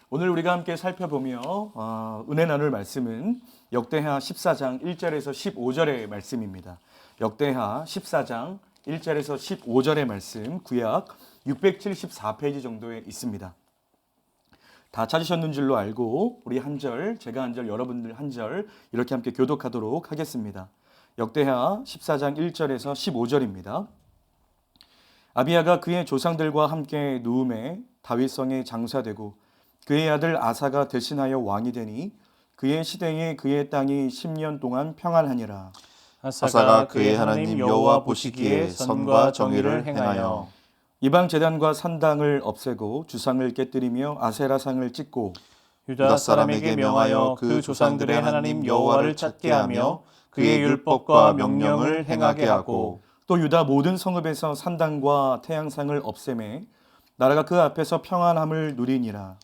오늘 우리가 함께 살펴보며 은혜 나눌 말씀은 역대하 14장 1절에서 15절의 말씀입니다. 역대하 14장 1절에서 15절의 말씀, 구약 674페이지 정도에 있습니다. 다 찾으셨는 줄로 알고 우리 한 절, 제가 한 절, 여러분들 한 절 이렇게 함께 교독하도록 하겠습니다. 역대하 14장 1절에서 15절입니다. 아비야가 그의 조상들과 함께 누움에 다윗성에 장사되고 그의 아들 아사가 대신하여 왕이 되니 그의 시대에 그의 땅이 10년 동안 평안하니라. 아사가 그의 하나님 여호와 보시기에 선과 정의를 행하여 이방 제단과 산당을 없애고 주상을 깨뜨리며 아세라상을 찢고 유다 사람에게 명하여 그 조상들의 하나님 여호와를 찾게 하며 그의 율법과 명령을 행하게 하고 또 유다 모든 성읍에서 산당과 태양상을 없애매 나라가 그 앞에서 평안함을 누리니라.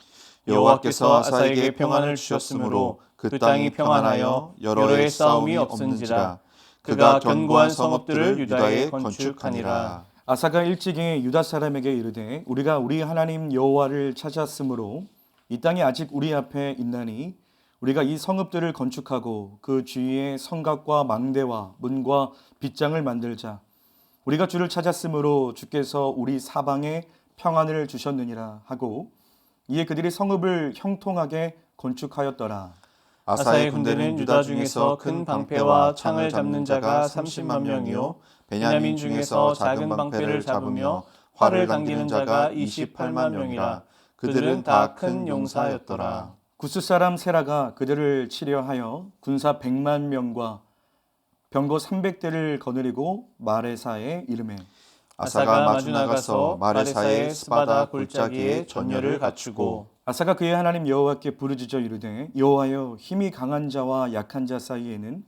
여호와께서 아사에게 평안을 주셨으므로 그 땅이 평안하여 여러 해의 싸움이 없은지라. 그가 견고한 성읍들을 유다에 건축하니라. 아사가 일찍이 유다 사람에게 이르되 우리가 우리 하나님 여호와를 찾았으므로 이 땅이 아직 우리 앞에 있나니 우리가 이 성읍들을 건축하고 그 주위에 성곽과 망대와 문과 빗장을 만들자. 우리가 주를 찾았으므로 주께서 우리 사방에 평안을 주셨느니라 하고 이에 그들이 성읍을 형통하게 건축하였더라. 아사의 군대는 유다 중에서 큰 방패와 창을 잡는 자가 30만 명이요 베냐민 중에서 작은 방패를 잡으며 활을 당기는 자가 28만 명이라. 그들은 다 큰 용사였더라. 구스 사람 세라가 그들을 치려하여 군사 100만 명과 병거 300대를 거느리고 마레사에 이르매 아사가 마주 나가서 마레사의 스바다 골짜기에 전열을 갖추고 아사가 그의 하나님 여호와께 부르짖어 이르되 여호와여 힘이 강한 자와 약한 자 사이에는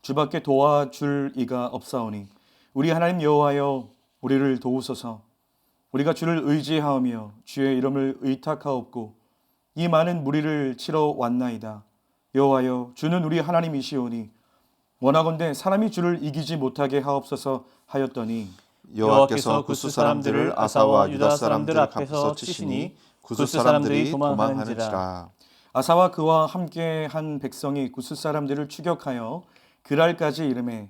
주밖에 도와줄 이가 없사오니 우리 하나님 여호와여 우리를 도우소서. 우리가 주를 의지하오며 주의 이름을 의탁하옵고 이 많은 무리를 치러 왔나이다. 여호와여 주는 우리 하나님이시오니 원하건대 사람이 주를 이기지 못하게 하옵소서 하였더니 여호와께서 구스 사람들을 아사와 유다 사람들 앞에서 치시니 구스 사람들이 도망하는지라. 아사와 그와 함께 한 백성이 구스 사람들을 추격하여 그랄까지 이르매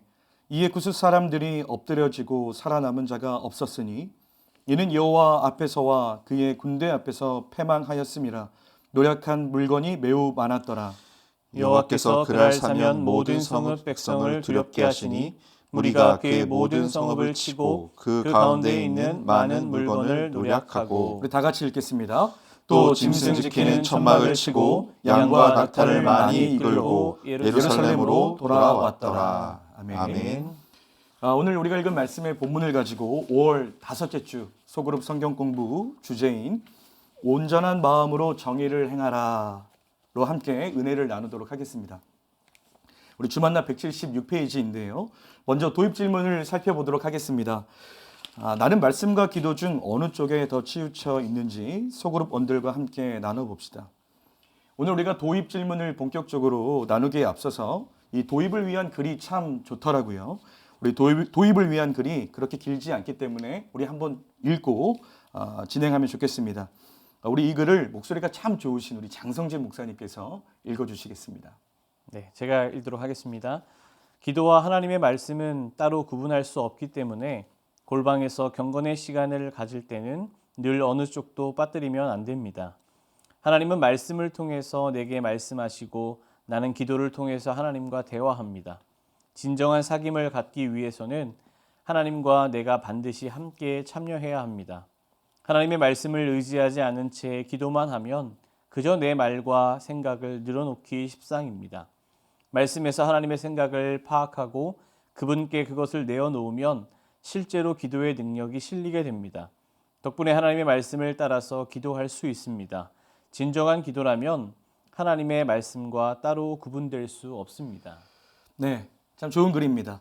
이에 구스 사람들이 엎드려지고 살아남은 자가 없었으니 이는 여호와 앞에서와 그의 군대 앞에서 패망하였음이라. 노력한 물건이 매우 많았더라. 여호와께서 그날 사면 모든 성읍 백성을 두렵게 하시니 무리가 그의 모든 성읍을 치고 그 가운데에 있는 많은 물건을 노략하고 우리 다 같이 읽겠습니다. 또 짐승 지키는 천막을 치고 양과 낙타를 많이 이끌고 예루살렘으로 돌아왔더라. 아멘. 오늘 우리가 읽은 말씀의 본문을 가지고 5월 다섯째 주 소그룹 성경 공부 주제인 온전한 마음으로 정의를 행하라로 함께 은혜를 나누도록 하겠습니다. 우리 주만나 176페이지인데요. 먼저 도입 질문을 살펴보도록 하겠습니다. 나는 말씀과 기도 중 어느 쪽에 더 치우쳐 있는지 소그룹 원들과 함께 나눠봅시다. 오늘 우리가 도입 질문을 본격적으로 나누기에 앞서서 이 도입을 위한 글이 참 좋더라고요. 우리 도입을 위한 글이 그렇게 길지 않기 때문에 우리 한번 읽고 진행하면 좋겠습니다. 우리 이 글을 목소리가 참 좋으신 우리 장성진 목사님께서 읽어주시겠습니다. 네, 제가 읽도록 하겠습니다. 기도와 하나님의 말씀은 따로 구분할 수 없기 때문에 골방에서 경건의 시간을 가질 때는 늘 어느 쪽도 빠뜨리면 안 됩니다. 하나님은 말씀을 통해서 내게 말씀하시고 나는 기도를 통해서 하나님과 대화합니다. 진정한 사귐을 갖기 위해서는 하나님과 내가 반드시 함께 참여해야 합니다. 하나님의 말씀을 의지하지 않은 채 기도만 하면 그저 내 말과 생각을 늘어놓기 십상입니다. 말씀에서 하나님의 생각을 파악하고 그분께 그것을 내어놓으면 실제로 기도의 능력이 실리게 됩니다. 덕분에 하나님의 말씀을 따라서 기도할 수 있습니다. 진정한 기도라면 하나님의 말씀과 따로 구분될 수 없습니다. 네, 참 좋은 글입니다.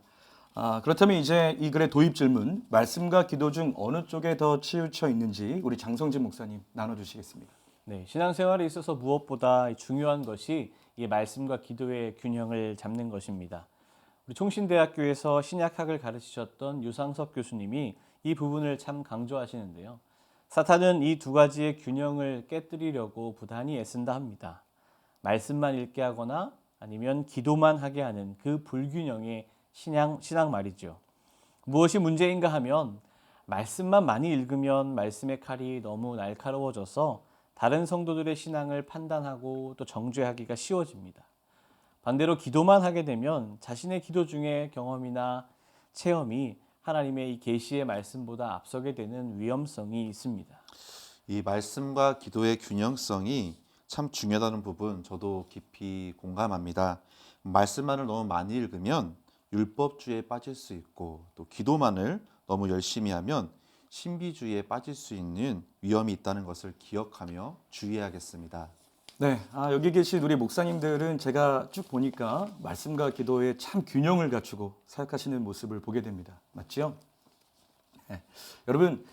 그렇다면 이제 이 글의 도입 질문, 말씀과 기도 중 어느 쪽에 더 치우쳐 있는지 우리 장성진 목사님 나눠주시겠습니다. 네, 신앙생활에 있어서 무엇보다 중요한 것이 이 말씀과 기도의 균형을 잡는 것입니다. 우리 총신대학교에서 신약학을 가르치셨던 유상섭 교수님이 이 부분을 참 강조하시는데요. 사탄은 이 두 가지의 균형을 깨뜨리려고 부단히 애쓴다 합니다. 말씀만 읽게 하거나 아니면 기도만 하게 하는 그 불균형의 신앙 말이죠. 무엇이 문제인가 하면 말씀만 많이 읽으면 말씀의 칼이 너무 날카로워져서 다른 성도들의 신앙을 판단하고 또 정죄하기가 쉬워집니다. 반대로 기도만 하게 되면 자신의 기도 중에 경험이나 체험이 하나님의 이 계시의 말씀보다 앞서게 되는 위험성이 있습니다. 이 말씀과 기도의 균형성이 참 중요하다는 부분 저도 깊이 공감합니다. 말씀만을 너무 많이 읽으면 율법주의에 빠질 수 있고 또 기도만을 너무 열심히 하면 신비주의에 빠질 수 있는 위험이 있다는 것을 기억하며 주의해야겠습니다. 네, 여기 계신 우리 목사님들은 제가 쭉 보니까 말씀과 기도에 참 균형을 갖추고 사역하시는 모습을 보게 됩니다. 맞죠? 네. 여러분,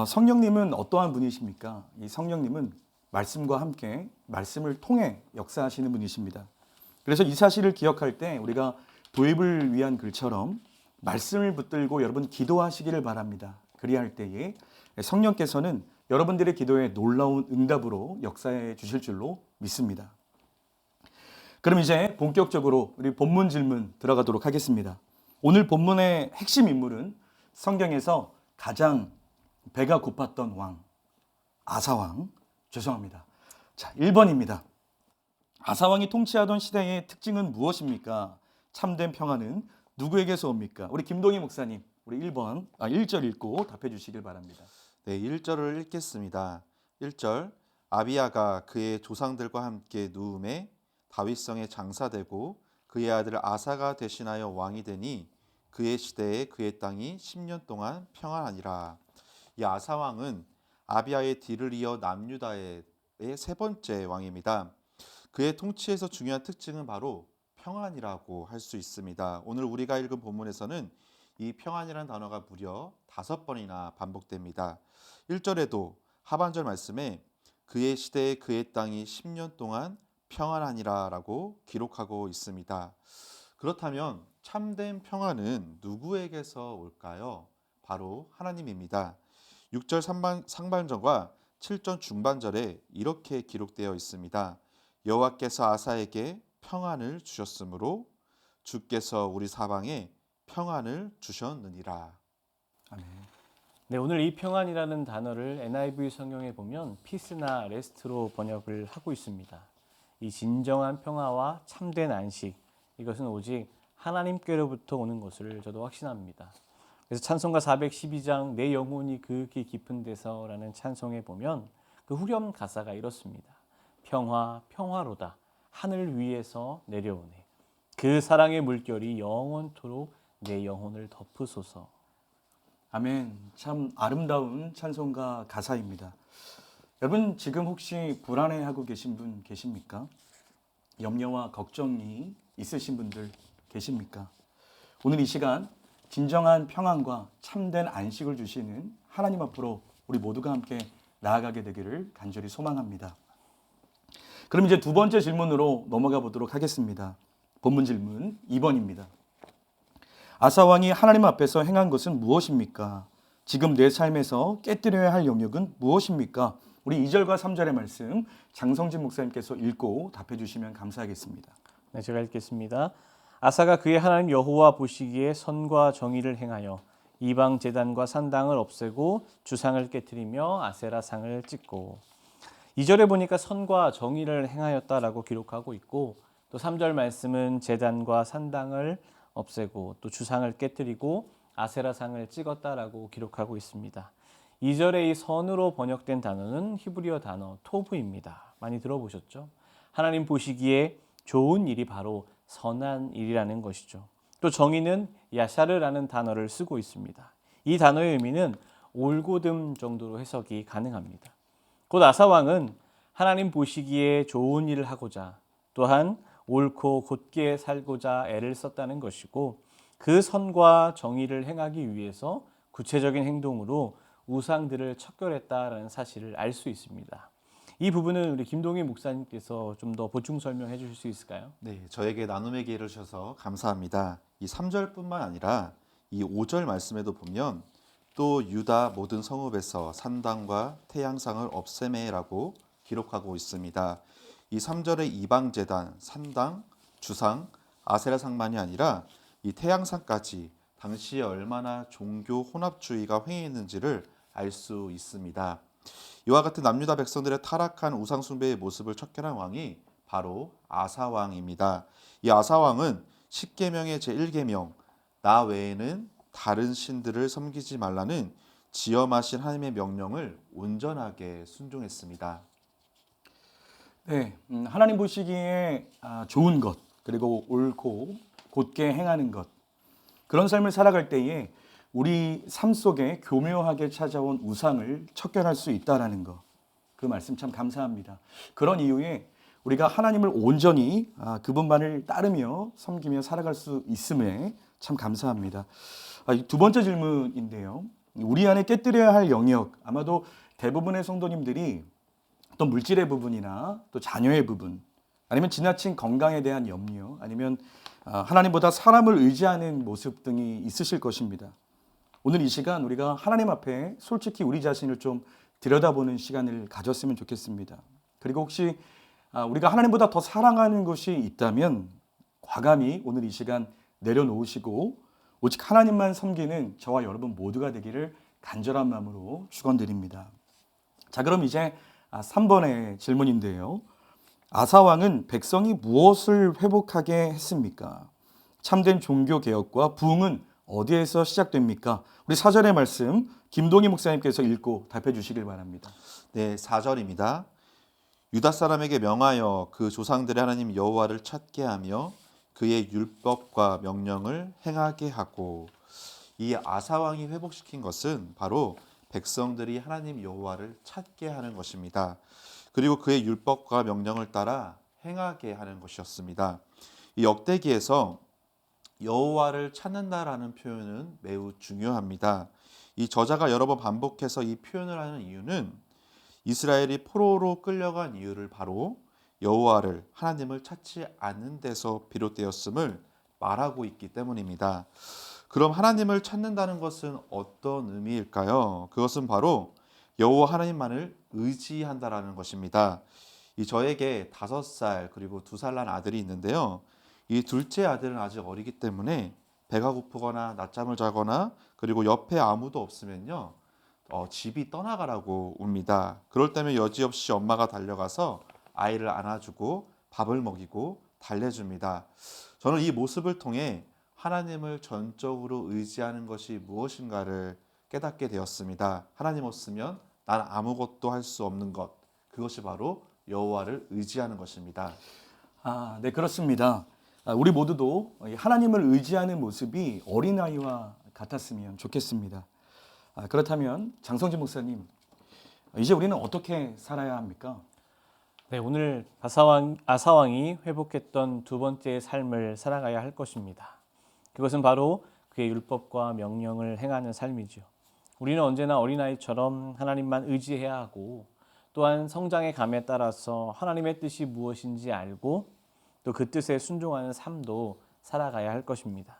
성령님은 어떠한 분이십니까? 이 성령님은 말씀과 함께 말씀을 통해 역사하시는 분이십니다. 그래서 이 사실을 기억할 때 우리가 도입을 위한 글처럼 말씀을 붙들고 여러분 기도하시기를 바랍니다. 그리할 때에 성령께서는 여러분들의 기도에 놀라운 응답으로 역사해 주실 줄로 믿습니다. 그럼 이제 본격적으로 우리 본문 질문 들어가도록 하겠습니다. 오늘 본문의 핵심 인물은 성경에서 가장 배가 고팠던 왕, 아사왕. 죄송합니다. 자, 1번입니다. 아사왕이 통치하던 시대의 특징은 무엇입니까? 참된 평화는 누구에게서 옵니까? 우리 김동희 목사님, 우리 1절 읽고 답해 주시길 바랍니다. 네, 1절을 읽겠습니다. 1절 아비야가 그의 조상들과 함께 누움에 다윗성에 장사되고 그의 아들 아사가 대신하여 왕이 되니 그의 시대에 그의 땅이 10년 동안 평안하니라. 이 아사 왕은 아비야의 뒤를 이어 남유다의 세 번째 왕입니다. 그의 통치에서 중요한 특징은 바로 평안이라고 할 수 있습니다. 오늘 우리가 읽은 본문에서는 이 평안이라는 단어가 무려 5번이나 반복됩니다. 1절에도 하반절 말씀에 그의 시대에 그의 땅이 10년 동안 평안하니라 라고 기록하고 있습니다. 그렇다면 참된 평안은 누구에게서 올까요? 바로 하나님입니다. 6절 상반절과 7절 중반절에 이렇게 기록되어 있습니다. 여호와께서 아사에게 평안을 주셨으므로 주께서 우리 사방에 평안을 주셨느니라. 아멘. 네, 오늘 이 평안이라는 단어를 NIV 성경에 보면 피스나 레스트로 번역을 하고 있습니다. 이 진정한 평화와 참된 안식, 이것은 오직 하나님께로부터 오는 것을 저도 확신합니다. 그래서 찬송가 412장 내 영혼이 그윽히 깊은 데서라는 찬송에 보면 그 후렴 가사가 이렇습니다. 평화 평화로다 하늘 위에서 내려오네. 그 사랑의 물결이 영원토록 내 영혼을 덮으소서. 아멘. 참 아름다운 찬송가 가사입니다. 여러분 지금 혹시 불안해하고 계신 분 계십니까? 염려와 걱정이 있으신 분들 계십니까? 오늘 이 시간 진정한 평안과 참된 안식을 주시는 하나님 앞으로 우리 모두가 함께 나아가게 되기를 간절히 소망합니다. 그럼 이제 두 번째 질문으로 넘어가 보도록 하겠습니다. 본문 질문 2번입니다. 아사 왕이 하나님 앞에서 행한 것은 무엇입니까? 지금 내 삶에서 깨뜨려야 할 영역은 무엇입니까? 우리 2절과 3절의 말씀 장성진 목사님께서 읽고 답해 주시면 감사하겠습니다. 네, 제가 읽겠습니다. 아사가 그의 하나님 여호와 보시기에 선과 정의를 행하여 이방 제단과 산당을 없애고 주상을 깨뜨리며 아세라 상을 찍고. 2절에 보니까 선과 정의를 행하였다라고 기록하고 있고 또 3절 말씀은 제단과 산당을 없애고 또 주상을 깨뜨리고 아세라 상을 찍었다라고 기록하고 있습니다. 2절의 이 선으로 번역된 단어는 히브리어 단어 토브입니다. 많이 들어보셨죠? 하나님 보시기에 좋은 일이 바로 선한 일이라는 것이죠. 또 정의는 야샤르라는 단어를 쓰고 있습니다. 이 단어의 의미는 올곧음 정도로 해석이 가능합니다. 곧 아사 왕은 하나님 보시기에 좋은 일을 하고자 또한 옳고 곧게 살고자 애를 썼다는 것이고 그 선과 정의를 행하기 위해서 구체적인 행동으로 우상들을 척결했다라는 사실을 알 수 있습니다. 이 부분은 우리 김동희 목사님께서 좀 더 보충 설명해 주실 수 있을까요? 네, 저에게 나눔의 기회를 주셔서 감사합니다. 이 3절뿐만 아니라 이 5절 말씀에도 보면 또 유다 모든 성읍에서 산당과 태양상을 없애매라고 기록하고 있습니다. 이 3절의 이방 제단, 산당, 주상, 아세라상만이 아니라 이 태양상까지 당시에 얼마나 종교 혼합주의가 횡행했는지를 알 수 있습니다. 이와 같은 남유다 백성들의 타락한 우상 숭배의 모습을 척결한 왕이 바로 아사 왕입니다. 이 아사 왕은 10계명의 제1계명 나 외에는 다른 신들을 섬기지 말라는 지엄하신 하나님의 명령을 온전하게 순종했습니다. 네, 하나님 보시기에 좋은 것 그리고 옳고 곧게 행하는 것 그런 삶을 살아갈 때에 우리 삶 속에 교묘하게 찾아온 우상을 척결할 수 있다라는 것, 그 말씀 참 감사합니다. 그런 이유에 우리가 하나님을 온전히 그분만을 따르며 섬기며 살아갈 수 있음에 참 감사합니다. 두 번째 질문인데요. 우리 안에 깨뜨려야 할 영역, 아마도 대부분의 성도님들이 어떤 물질의 부분이나 또 자녀의 부분, 아니면 지나친 건강에 대한 염려, 아니면 하나님보다 사람을 의지하는 모습 등이 있으실 것입니다. 오늘 이 시간 우리가 하나님 앞에 솔직히 우리 자신을 좀 들여다보는 시간을 가졌으면 좋겠습니다. 그리고 혹시 우리가 하나님보다 더 사랑하는 것이 있다면 과감히 오늘 이 시간 내려놓으시고 오직 하나님만 섬기는 저와 여러분 모두가 되기를 간절한 마음으로 축원드립니다. 자, 그럼 이제 3번의 질문인데요. 아사왕은 백성이 무엇을 회복하게 했습니까? 참된 종교개혁과 부흥은 어디에서 시작됩니까? 우리 4절의 말씀 김동희 목사님께서 읽고 답해 주시길 바랍니다. 네, 4절입니다. 유다 사람에게 명하여 그 조상들의 하나님 여호와를 찾게 하며 그의 율법과 명령을 행하게 하고, 이 아사 왕이 회복시킨 것은 바로 백성들이 하나님 여호와를 찾게 하는 것입니다. 그리고 그의 율법과 명령을 따라 행하게 하는 것이었습니다. 이 역대기에서 여호와를 찾는다라는 표현은 매우 중요합니다. 이 저자가 여러 번 반복해서 이 표현을 하는 이유는 이스라엘이 포로로 끌려간 이유를 바로 여호와를 하나님을 찾지 않는 데서 비롯되었음을 말하고 있기 때문입니다. 그럼 하나님을 찾는다는 것은 어떤 의미일까요? 그것은 바로 여호와 하나님만을 의지한다라는 것입니다. 이 저에게 5살 그리고 2살 난 아들이 있는데요. 이 둘째 아들은 아직 어리기 때문에 배가 고프거나 낮잠을 자거나 그리고 옆에 아무도 없으면요, 집이 떠나가라고 웁니다. 그럴 때면 여지없이 엄마가 달려가서 아이를 안아주고 밥을 먹이고 달래줍니다. 저는 이 모습을 통해 하나님을 전적으로 의지하는 것이 무엇인가를 깨닫게 되었습니다. 하나님 없으면 난 아무것도 할 수 없는 것, 그것이 바로 여호와를 의지하는 것입니다. 네, 그렇습니다. 우리 모두도 하나님을 의지하는 모습이 어린아이와 같았으면 좋겠습니다. 그렇다면 장성진 목사님, 이제 우리는 어떻게 살아야 합니까? 네, 오늘 아사왕이 회복했던 두 번째 삶을 살아가야 할 것입니다. 그것은 바로 그의 율법과 명령을 행하는 삶이죠. 우리는 언제나 어린아이처럼 하나님만 의지해야 하고, 또한 성장의 감에 따라서 하나님의 뜻이 무엇인지 알고 또 그 뜻에 순종하는 삶도 살아가야 할 것입니다.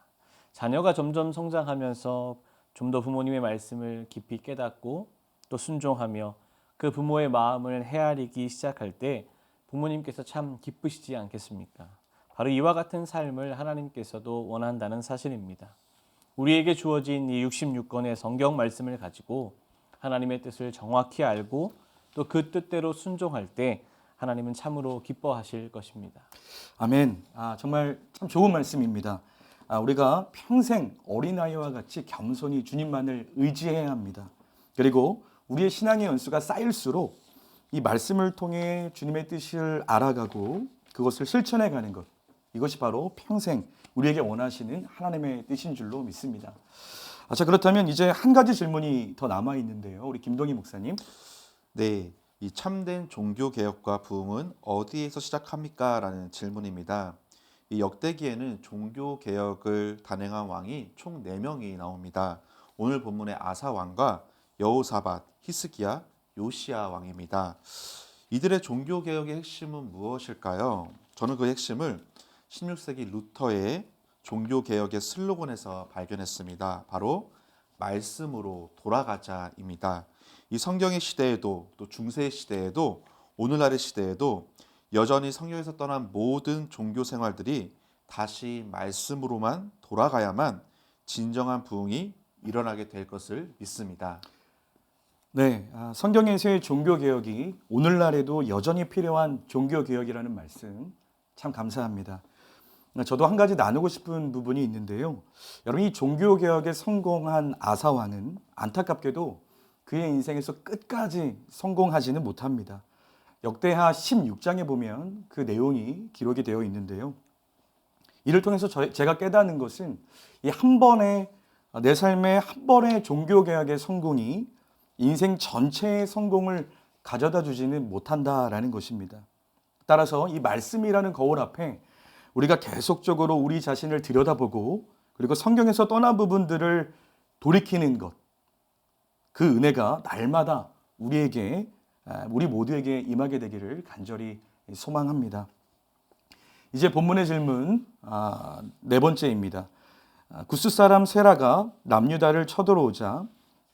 자녀가 점점 성장하면서 좀 더 부모님의 말씀을 깊이 깨닫고 또 순종하며 그 부모의 마음을 헤아리기 시작할 때 부모님께서 참 기쁘시지 않겠습니까? 바로 이와 같은 삶을 하나님께서도 원한다는 사실입니다. 우리에게 주어진 이 66권의 성경 말씀을 가지고 하나님의 뜻을 정확히 알고 또 그 뜻대로 순종할 때 하나님은 참으로 기뻐하실 것입니다. 아멘. 정말 참 좋은 말씀입니다. 우리가 평생 어린아이와 같이 겸손히 주님만을 의지해야 합니다. 그리고 우리의 신앙의 연수가 쌓일수록 이 말씀을 통해 주님의 뜻을 알아가고 그것을 실천해가는 것, 이것이 바로 평생 우리에게 원하시는 하나님의 뜻인 줄로 믿습니다. 자, 그렇다면 이제 한 가지 질문이 더 남아 있는데요. 우리 김동희 목사님. 네, 이 참된 종교 개혁과 부흥은 어디에서 시작합니까? 라는 질문입니다. 이 역대기에는 종교 개혁을 단행한 왕이 총 4명이 나옵니다. 오늘 본문의 아사 왕과 여호사밧, 히스기야, 요시야 왕입니다. 이들의 종교 개혁의 핵심은 무엇일까요? 저는 그 핵심을 16세기 루터의 종교 개혁의 슬로건에서 발견했습니다. 바로 말씀으로 돌아가자입니다. 이 성경의 시대에도 또 중세의 시대에도 오늘날의 시대에도 여전히 성경에서 떠난 모든 종교 생활들이 다시 말씀으로만 돌아가야만 진정한 부흥이 일어나게 될 것을 믿습니다. 네, 성경에서의 종교개혁이 오늘날에도 여전히 필요한 종교개혁이라는 말씀 참 감사합니다. 저도 한 가지 나누고 싶은 부분이 있는데요. 여러분, 이 종교개혁에 성공한 아사왕은 안타깝게도 그의 인생에서 끝까지 성공하지는 못합니다. 역대하 16장에 보면 그 내용이 기록이 되어 있는데요. 이를 통해서 제가 깨닫는 것은 이 한 번의 내 삶의 한 번의 종교개혁의 성공이 인생 전체의 성공을 가져다 주지는 못한다라는 것입니다. 따라서 이 말씀이라는 거울 앞에 우리가 계속적으로 우리 자신을 들여다보고 그리고 성경에서 떠난 부분들을 돌이키는 것, 그 은혜가 날마다 우리 모두에게 임하게 되기를 간절히 소망합니다. 이제 본문의 질문 네 번째입니다. 구스 사람 세라가 남유다를 쳐들어오자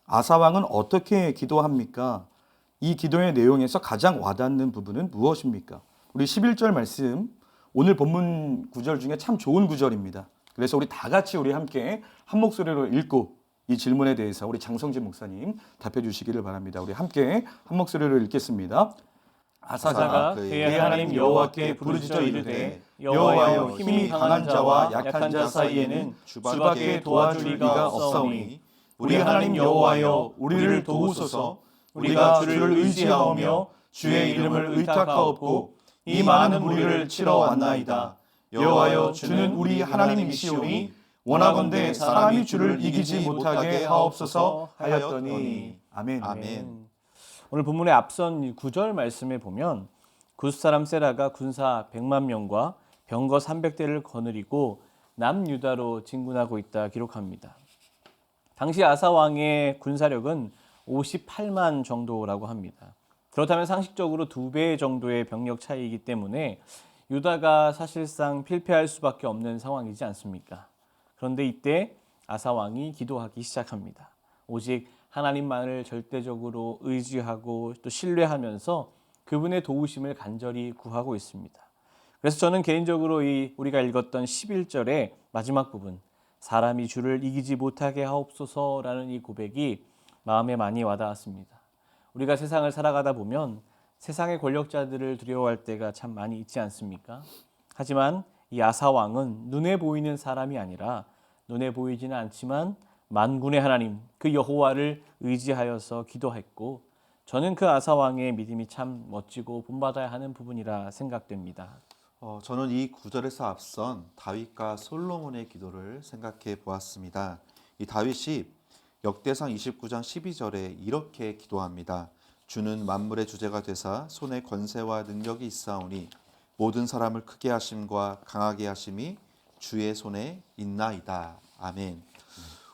아사왕은 어떻게 기도합니까? 이 기도의 내용에서 가장 와닿는 부분은 무엇입니까? 우리 11절 말씀, 오늘 본문 구절 중에 참 좋은 구절입니다. 그래서 우리 다 같이 함께 한 목소리로 읽고 이 질문에 대해서 우리 장성진 목사님 답해 주시기를 바랍니다. 우리 함께 한 목소리로 읽겠습니다. 아사가 그의 하나님 여호와께 부르짖어 이르되 여호와여, 힘이 강한 자와 약한 자 사이에는 주밖에 도와줄 이가 없사오니 우리 하나님 여호와여, 우리를 도우소서. 우리가 주를 의지하오며 주의 이름을 의탁하옵고 이 많은 무리를 치러 왔나이다. 여호와여, 주는 우리 하나님이시오니 원하건대 사람이 주를 이기지 못하게 하옵소서 하였더니. 아멘. 아멘. 오늘 본문의 앞선 9절 말씀에 보면 구스 사람 세라가 군사 100만 명과 병거 300대를 거느리고 남유다로 진군하고 있다 기록합니다. 당시 아사 왕의 군사력은 58만 정도라고 합니다. 그렇다면 상식적으로 2배 정도의 병력 차이이기 때문에 유다가 사실상 필패할 수밖에 없는 상황이지 않습니까? 그런데 이때 아사 왕이 기도하기 시작합니다. 오직 하나님만을 절대적으로 의지하고 또 신뢰하면서 그분의 도우심을 간절히 구하고 있습니다. 그래서 저는 개인적으로 우리가 읽었던 11절의 마지막 부분, 사람이 주를 이기지 못하게 하옵소서라는 이 고백이 마음에 많이 와닿았습니다. 우리가 세상을 살아가다 보면 세상의 권력자들을 두려워할 때가 참 많이 있지 않습니까? 하지만 이 아사 왕은 눈에 보이는 사람이 아니라 눈에 보이지는 않지만 만군의 하나님 그 여호와를 의지하여서 기도했고, 저는 그 아사 왕의 믿음이 참 멋지고 본받아야 하는 부분이라 생각됩니다. 저는 이 구절에서 앞선 다윗과 솔로몬의 기도를 생각해 보았습니다. 이 다윗이 역대상 29장 12절에 이렇게 기도합니다. 주는 만물의 주제가 되사 손에 권세와 능력이 있사오니 모든 사람을 크게 하심과 강하게 하심이 주의 손에 있나이다. 아멘.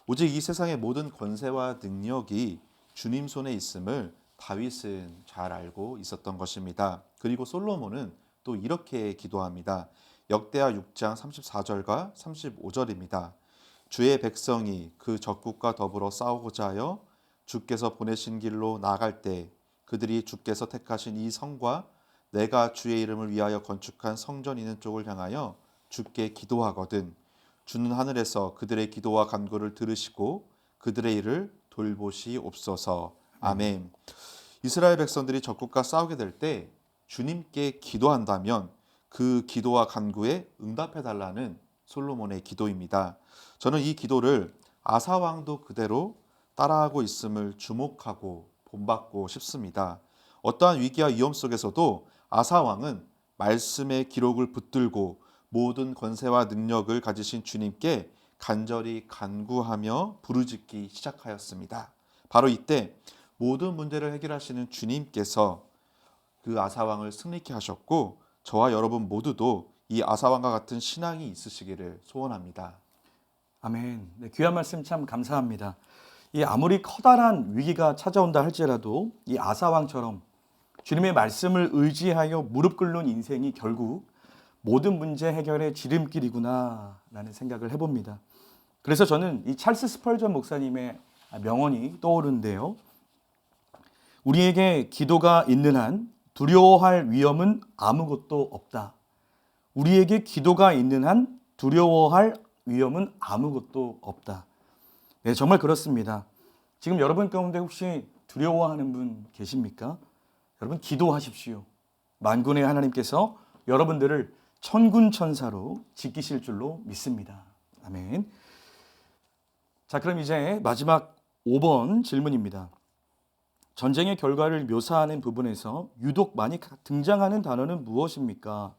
오직 이 세상의 모든 권세와 능력이 주님 손에 있음을 다윗은 잘 알고 있었던 것입니다. 그리고 솔로몬은 또 이렇게 기도합니다. 역대하 6장 34절과 35절입니다. 주의 백성이 그 적국과 더불어 싸우고자 하여 주께서 보내신 길로 나아갈 때 그들이 주께서 택하신 이 성과 내가 주의 이름을 위하여 건축한 성전 있는 쪽을 향하여 주께 기도하거든 주는 하늘에서 그들의 기도와 간구를 들으시고 그들의 일을 돌보시옵소서. 아멘. 이스라엘 백성들이 적국과 싸우게 될 때 주님께 기도한다면 그 기도와 간구에 응답해달라는 솔로몬의 기도입니다. 저는 이 기도를 아사 왕도 그대로 따라하고 있음을 주목하고 본받고 싶습니다. 어떠한 위기와 위험 속에서도 아사 왕은 말씀의 기록을 붙들고 모든 권세와 능력을 가지신 주님께 간절히 간구하며 부르짖기 시작하였습니다. 바로 이때 모든 문제를 해결하시는 주님께서 그 아사왕을 승리케 하셨고 저와 여러분 모두도 이 아사왕과 같은 신앙이 있으시기를 소원합니다. 아멘. 네, 귀한 말씀 참 감사합니다. 이 아무리 커다란 위기가 찾아온다 할지라도 이 아사왕처럼 주님의 말씀을 의지하여 무릎 꿇는 인생이 결국 모든 문제 해결의 지름길이구나 라는 생각을 해봅니다. 그래서 저는 이 찰스 스펄전 목사님의 명언이 떠오르는데요. 우리에게 기도가 있는 한 두려워할 위험은 아무것도 없다. 우리에게 기도가 있는 한 두려워할 위험은 아무것도 없다. 네, 정말 그렇습니다. 지금 여러분 가운데 혹시 두려워하는 분 계십니까? 여러분 기도하십시오. 만군의 하나님께서 여러분들을 천군천사로 지키실 줄로 믿습니다. 아멘. 자, 그럼 이제 마지막 5번 질문입니다. 전쟁의 결과를 묘사하는 부분에서 유독 많이 등장하는 단어는 무엇입니까?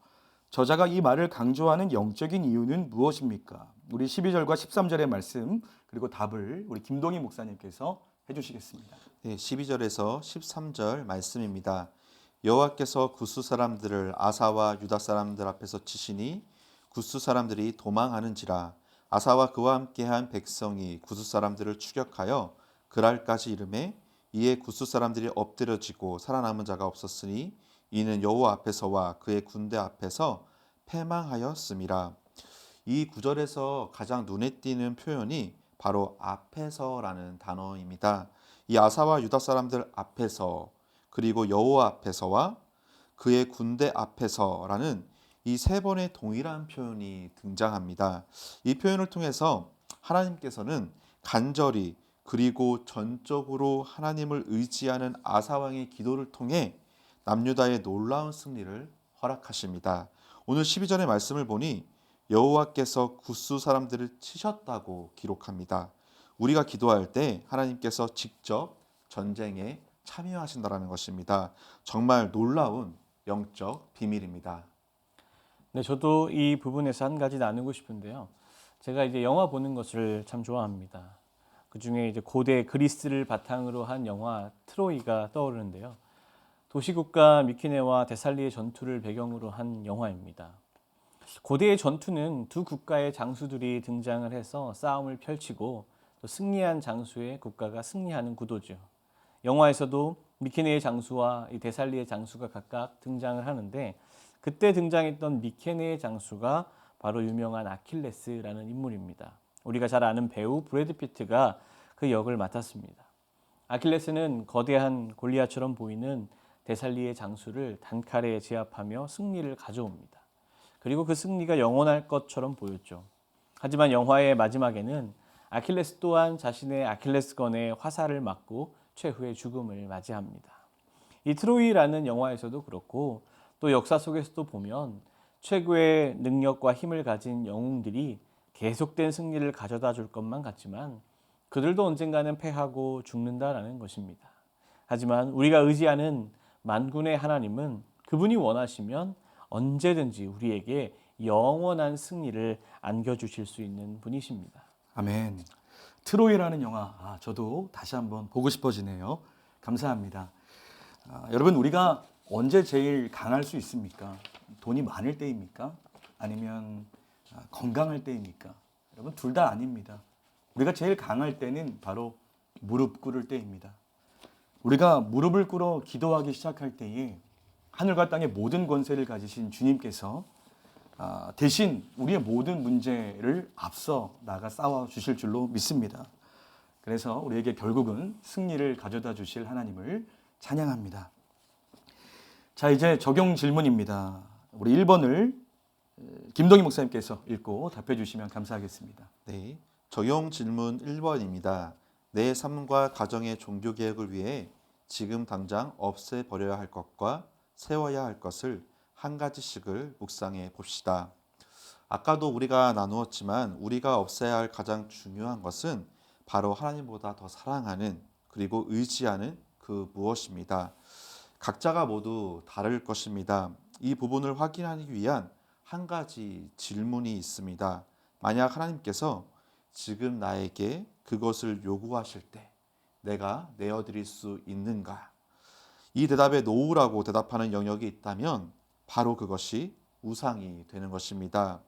저자가 이 말을 강조하는 영적인 이유는 무엇입니까? 우리 12절과 13절의 말씀 그리고 답을 우리 김동희 목사님께서 해주시겠습니다. 네, 12절에서 13절 말씀입니다. 여호와께서 구스 사람들을 아사와 유다 사람들 앞에서 치시니 구스 사람들이 도망하는지라. 아사와 그와 함께한 백성이 구스 사람들을 추격하여 그랄까지 이르매 이에 구스 사람들이 엎드려지고 살아남은 자가 없었으니 이는 여호와 앞에서와 그의 군대 앞에서 패망하였음이라. 이 구절에서 가장 눈에 띄는 표현이 바로 앞에서라는 단어입니다. 이 아사와 유다 사람들 앞에서 그리고 여호와 앞에서와 그의 군대 앞에서라는 이 세 번의 동일한 표현이 등장합니다. 이 표현을 통해서 하나님께서는 간절히 그리고 전적으로 하나님을 의지하는 아사 왕의 기도를 통해 남유다의 놀라운 승리를 허락하십니다. 오늘 12절의 말씀을 보니 여호와께서 구스 사람들을 치셨다고 기록합니다. 우리가 기도할 때 하나님께서 직접 전쟁에 참여하신다라는 것입니다. 정말 놀라운 영적 비밀입니다. 네, 저도 이 부분에서 한 가지 나누고 싶은데요. 제가 이제 영화 보는 것을 참 좋아합니다. 그 중에 이제 고대 그리스를 바탕으로 한 영화 트로이가 떠오르는데요. 도시국가 미키네와 데살리의 전투를 배경으로 한 영화입니다. 고대의 전투는 두 국가의 장수들이 등장을 해서 싸움을 펼치고 또 승리한 장수의 국가가 승리하는 구도죠. 영화에서도 미케네의 장수와 이 데살리의 장수가 각각 등장을 하는데 그때 등장했던 미케네의 장수가 바로 유명한 아킬레스라는 인물입니다. 우리가 잘 아는 배우 브래드 피트가 그 역을 맡았습니다. 아킬레스는 거대한 골리앗처럼 보이는 데살리의 장수를 단칼에 제압하며 승리를 가져옵니다. 그리고 그 승리가 영원할 것처럼 보였죠. 하지만 영화의 마지막에는 아킬레스 또한 자신의 아킬레스건에 화살을 맞고 최후의 죽음을 맞이합니다. 이 트로이라는 영화에서도 그렇고 또 역사 속에서도 보면 최고의 능력과 힘을 가진 영웅들이 계속된 승리를 가져다 줄 것만 같지만 그들도 언젠가는 패하고 죽는다라는 것입니다. 하지만 우리가 의지하는 만군의 하나님은 그분이 원하시면 언제든지 우리에게 영원한 승리를 안겨주실 수 있는 분이십니다. 아멘. 트로이라는 영화, 저도 다시 한번 보고 싶어지네요. 감사합니다. 여러분, 우리가 언제 제일 강할 수 있습니까? 돈이 많을 때입니까? 아니면 건강할 때입니까? 여러분, 둘 다 아닙니다. 우리가 제일 강할 때는 바로 무릎 꿇을 때입니다. 우리가 무릎을 꿇어 기도하기 시작할 때에 하늘과 땅의 모든 권세를 가지신 주님께서 대신 우리의 모든 문제를 앞서 나가 싸워 주실 줄로 믿습니다. 그래서 우리에게 결국은 승리를 가져다 주실 하나님을 찬양합니다. 자, 이제 적용 질문입니다. 우리 1번을 김동희 목사님께서 읽고 답해 주시면 감사하겠습니다. 네, 적용 질문 1번입니다. 내 삶과 가정의 종교 개혁을 위해 지금 당장 없애버려야 할 것과 세워야 할 것을 한 가지씩을 묵상해 봅시다. 아까도 우리가 나누었지만 우리가 없애야 할 가장 중요한 것은 바로 하나님보다 더 사랑하는 그리고 의지하는 그 무엇입니다. 각자가 모두 다를 것입니다. 이 부분을 확인하기 위한 한 가지 질문이 있습니다. 만약 하나님께서 지금 나에게 그것을 요구하실 때 내가 내어드릴 수 있는가? 이 대답에 노우라고 대답하는 영역이 있다면 바로 그것이 우상이 되는 것입니다.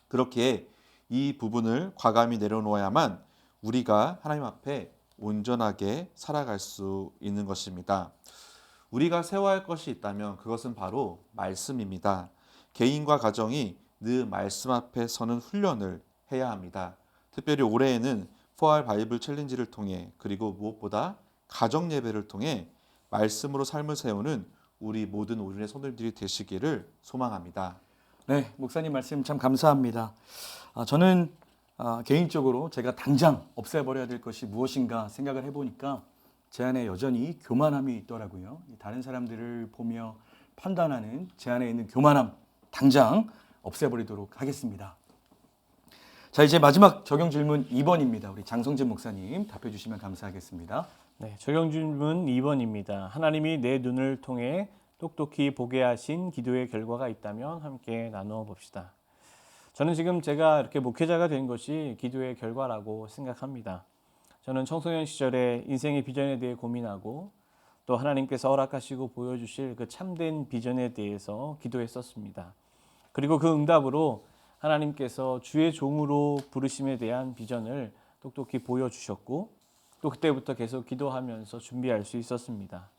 그렇게 이 부분을 과감히 내려놓아야만 우리가 하나님 앞에 온전하게 살아갈 수 있는 것입니다. 우리가 세워야 할 것이 있다면 그것은 바로 말씀입니다. 개인과 가정이 늘 말씀 앞에 서는 훈련을 해야 합니다. 특별히 올해에는 포알 바이블 챌린지를 통해 그리고 무엇보다 가정 예배를 통해 말씀으로 삶을 세우는 우리 모든 오륜의 성도님들이 되시기를 소망합니다. 네, 목사님 말씀 참 감사합니다. 저는 개인적으로 제가 당장 없애버려야 될 것이 무엇인가 생각을 해보니까 제 안에 여전히 교만함이 있더라고요. 다른 사람들을 보며 판단하는 제 안에 있는 교만함 당장 없애버리도록 하겠습니다. 자, 이제 마지막 적용 질문 2번입니다. 우리 장성진 목사님 답해 주시면 감사하겠습니다. 네, 적용 질문 2번입니다. 하나님이 내 눈을 통해 똑똑히 보게 하신 기도의 결과가 있다면 함께 나누어 봅시다. 저는 지금 제가 이렇게 목회자가 된 것이 기도의 결과라고 생각합니다. 저는 청소년 시절에 인생의 비전에 대해 고민하고 또 하나님께서 허락하시고 보여주실 그 참된 비전에 대해서 기도했었습니다. 그리고 그 응답으로 하나님께서 주의 종으로 부르심에 대한 비전을 똑똑히 보여주셨고 또 그때부터 계속 기도하면서 준비할 수 있었습니다.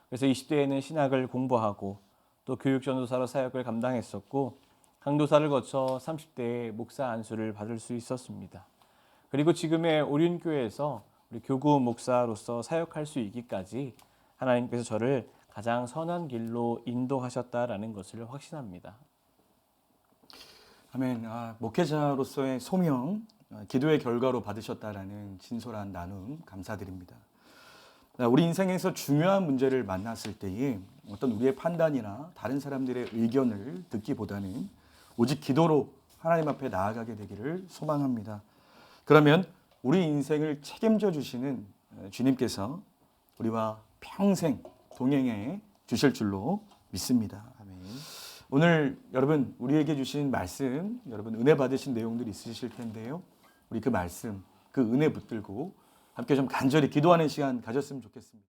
그래서 20대에는 신학을 공부하고 또 교육전도사로 사역을 감당했었고 강도사를 거쳐 30대에 목사 안수를 받을 수 있었습니다. 그리고 지금의 오륜교회에서 우리 교구 목사로서 사역할 수 있기까지 하나님께서 저를 가장 선한 길로 인도하셨다라는 것을 확신합니다. 아멘. 목회자로서의 소명, 기도의 결과로 받으셨다라는 진솔한 나눔 감사드립니다. 우리 인생에서 중요한 문제를 만났을 때에 어떤 우리의 판단이나 다른 사람들의 의견을 듣기보다는 오직 기도로 하나님 앞에 나아가게 되기를 소망합니다. 그러면 우리 인생을 책임져 주시는 주님께서 우리와 평생 동행해 주실 줄로 믿습니다. 아멘. 오늘 여러분 우리에게 주신 말씀, 여러분 은혜 받으신 내용들이 있으실 텐데요. 우리 그 말씀, 그 은혜 붙들고 함께 좀 간절히 기도하는 시간 가졌으면 좋겠습니다.